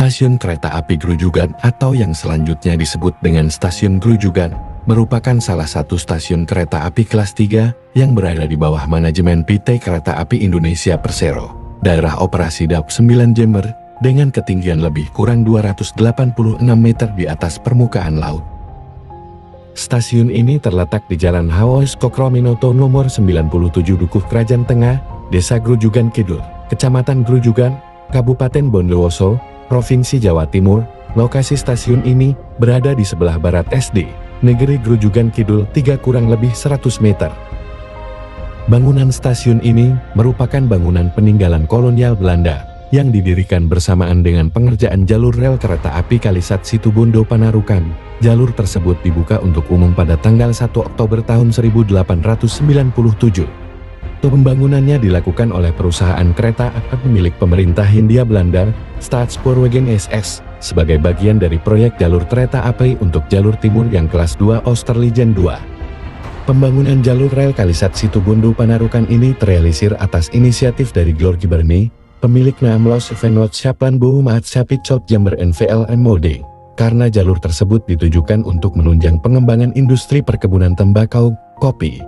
Stasiun Kereta Api Grujugan atau yang selanjutnya disebut dengan Stasiun Grujugan merupakan salah satu stasiun kereta api kelas 3 yang berada di bawah manajemen PT Kereta Api Indonesia Persero, daerah operasi DAP 9 Jember, dengan ketinggian lebih kurang 286 meter di atas permukaan laut. Stasiun ini terletak di Jalan Hawas Kokrominoto nomor 97 Dukuh Krajan Tengah, Desa Grujugan Kidul, Kecamatan Grujugan, Kabupaten Bondowoso, Provinsi Jawa Timur. Lokasi stasiun ini berada di sebelah barat SD, Negeri Grujugan Kidul 3 kurang lebih 100 meter. Bangunan stasiun ini merupakan bangunan peninggalan kolonial Belanda yang didirikan bersamaan dengan pengerjaan jalur rel kereta api Kalisat Situbondo Panarukan. Jalur tersebut dibuka untuk umum pada tanggal 1 Oktober tahun 1897. Pembangunannya dilakukan oleh perusahaan kereta api milik pemerintah Hindia Belanda, Staatspoorwegen SS, sebagai bagian dari proyek jalur kereta api untuk jalur timur yang kelas 2 Oosterlijen 2. Pembangunan jalur rel Kalisat Situbondo Panarukan ini terrealisir atas inisiatif dari George Barney, pemilik Namlos Vennootschaplan Boemaatschappij Jember NVL MOD, karena jalur tersebut ditujukan untuk menunjang pengembangan industri perkebunan tembakau, kopi,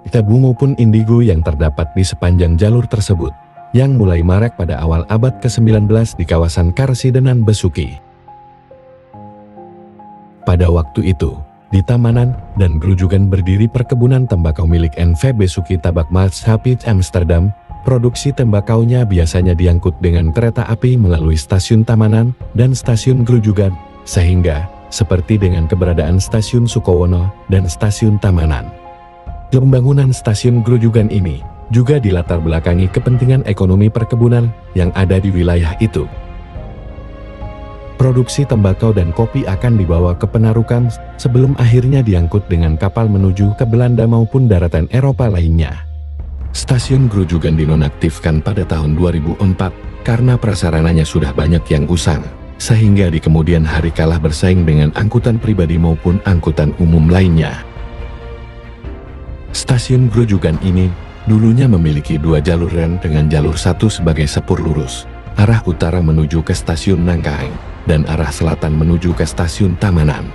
tebu maupun indigo yang terdapat di sepanjang jalur tersebut, yang mulai marak pada awal abad ke-19 di kawasan Karsidenan Besuki. Pada waktu itu, di Tamanan dan Grujugan berdiri perkebunan tembakau milik NV Besuki Tabak Maatschappij Amsterdam. Produksi tembakaunya biasanya diangkut dengan kereta api melalui stasiun Tamanan dan stasiun Grujugan, sehingga, seperti dengan keberadaan stasiun Sukowono dan stasiun Tamanan, pembangunan stasiun Grujugan ini juga dilatar belakangi kepentingan ekonomi perkebunan yang ada di wilayah itu. Produksi tembakau dan kopi akan dibawa ke Panarukan sebelum akhirnya diangkut dengan kapal menuju ke Belanda maupun daratan Eropa lainnya. Stasiun Grujugan dinonaktifkan pada tahun 2004 karena prasarananya sudah banyak yang usang, sehingga di kemudian hari kalah bersaing dengan angkutan pribadi maupun angkutan umum lainnya. Stasiun Grujugan ini dulunya memiliki 2 jalur rel dengan jalur 1 sebagai sepur lurus, arah utara menuju ke stasiun Nangkaeng, dan arah selatan menuju ke stasiun Tamanan.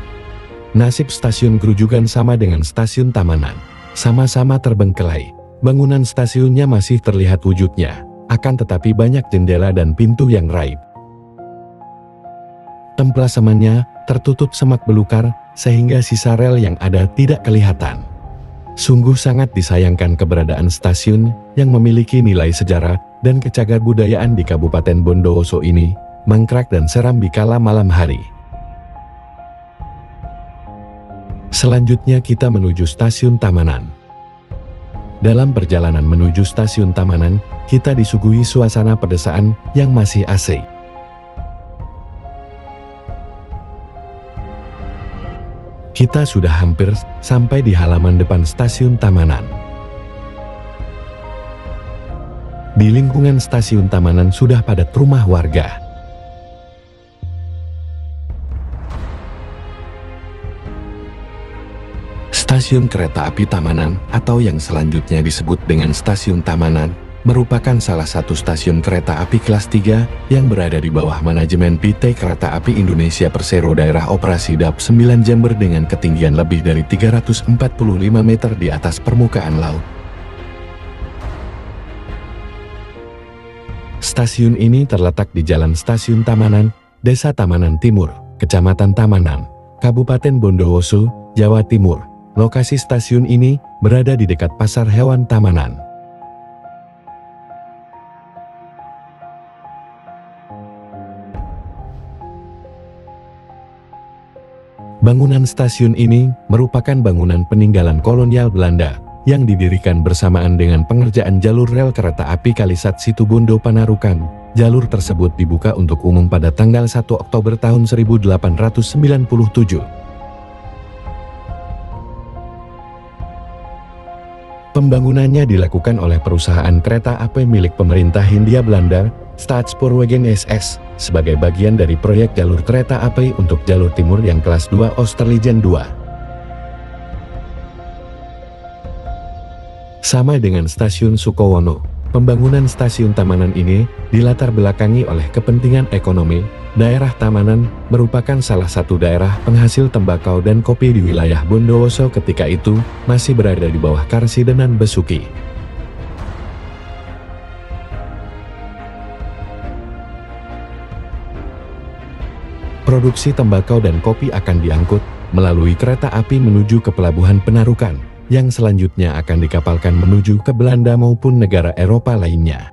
Nasib stasiun Grujugan sama dengan stasiun Tamanan, sama-sama terbengkelai. Bangunan stasiunnya masih terlihat wujudnya, akan tetapi banyak jendela dan pintu yang raib. Templasamannya tertutup semak belukar, sehingga sisa rel yang ada tidak kelihatan. Sungguh sangat disayangkan keberadaan stasiun yang memiliki nilai sejarah dan kecagar-budayaan di Kabupaten Bondowoso ini mangkrak dan seram di kala malam hari. Selanjutnya kita menuju stasiun Tamanan. Dalam perjalanan menuju stasiun Tamanan, kita disuguhi suasana pedesaan yang masih asik. Kita sudah hampir sampai di halaman depan stasiun Tamanan. Di lingkungan stasiun Tamanan sudah padat rumah warga. Stasiun Kereta Api Tamanan atau yang selanjutnya disebut dengan Stasiun Tamanan merupakan salah satu stasiun kereta api kelas 3 yang berada di bawah manajemen PT Kereta Api Indonesia Persero daerah operasi DAP 9 Jember dengan ketinggian lebih dari 345 meter di atas permukaan laut. Stasiun ini terletak di Jalan Stasiun Tamanan, Desa Tamanan Timur, Kecamatan Tamanan, Kabupaten Bondowoso, Jawa Timur. Lokasi stasiun ini berada di dekat Pasar Hewan Tamanan. Bangunan stasiun ini merupakan bangunan peninggalan kolonial Belanda yang didirikan bersamaan dengan pengerjaan jalur rel kereta api Kalisat Situbondo Panarukan. Jalur tersebut dibuka untuk umum pada tanggal 1 Oktober tahun 1897. Pembangunannya dilakukan oleh perusahaan kereta api milik pemerintah Hindia Belanda, Staatspoorwegen SS, sebagai bagian dari proyek jalur kereta api untuk jalur timur yang kelas 2 Oosterlijen 2. Sama dengan stasiun Sukowono, Pembangunan stasiun Tamanan ini dilatar belakangi oleh kepentingan ekonomi. Daerah Tamanan merupakan salah satu daerah penghasil tembakau dan kopi di wilayah Bondowoso ketika itu, masih berada di bawah Karsidenan Besuki. Produksi tembakau dan kopi akan diangkut melalui kereta api menuju ke Pelabuhan Penarukan, yang selanjutnya akan dikapalkan menuju ke Belanda maupun negara Eropa lainnya.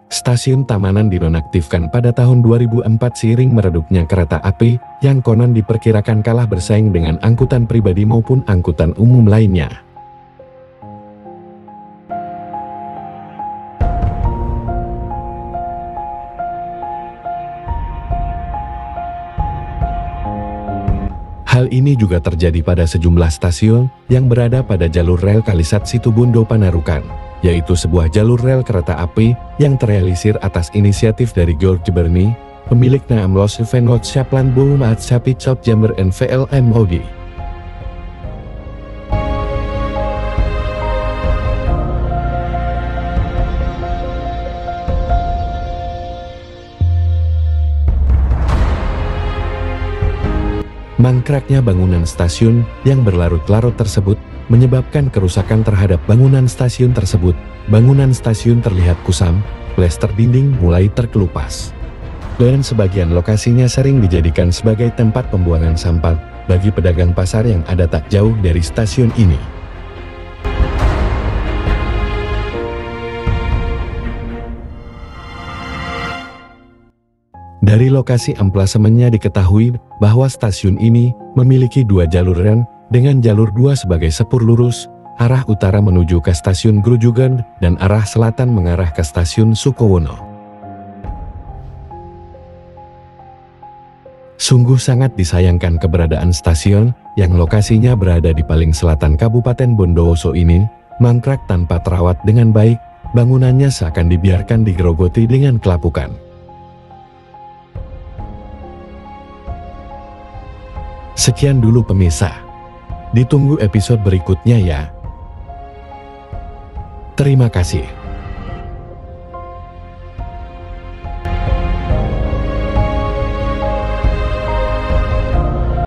Stasiun Tamanan dinonaktifkan pada tahun 2004 seiring meredupnya kereta api, yang konon diperkirakan kalah bersaing dengan angkutan pribadi maupun angkutan umum lainnya. Hal ini juga terjadi pada sejumlah stasiun yang berada pada jalur rel Kalisat Situbondo Panarukan, yaitu sebuah jalur rel kereta api yang terrealisir atas inisiatif dari George Bernie, pemilik Naamlos Venot Shapland Boom at Sapit South Jammer NVLMOD. Mangkraknya bangunan stasiun yang berlarut-larut tersebut menyebabkan kerusakan terhadap bangunan stasiun tersebut. Bangunan stasiun terlihat kusam, plester dinding mulai terkelupas. Dan sebagian lokasinya sering dijadikan sebagai tempat pembuangan sampah bagi pedagang pasar yang ada tak jauh dari stasiun ini. Dari lokasi amplasemennya diketahui bahwa stasiun ini memiliki dua jalur rel, dengan jalur 2 sebagai sepur lurus, arah utara menuju ke stasiun Grujugan dan arah selatan mengarah ke stasiun Sukowono. Sungguh sangat disayangkan keberadaan stasiun yang lokasinya berada di paling selatan Kabupaten Bondowoso ini, mangkrak tanpa terawat dengan baik, bangunannya seakan dibiarkan digerogoti dengan kelapukan. Sekian dulu pemirsa. Ditunggu episode berikutnya ya. Terima kasih.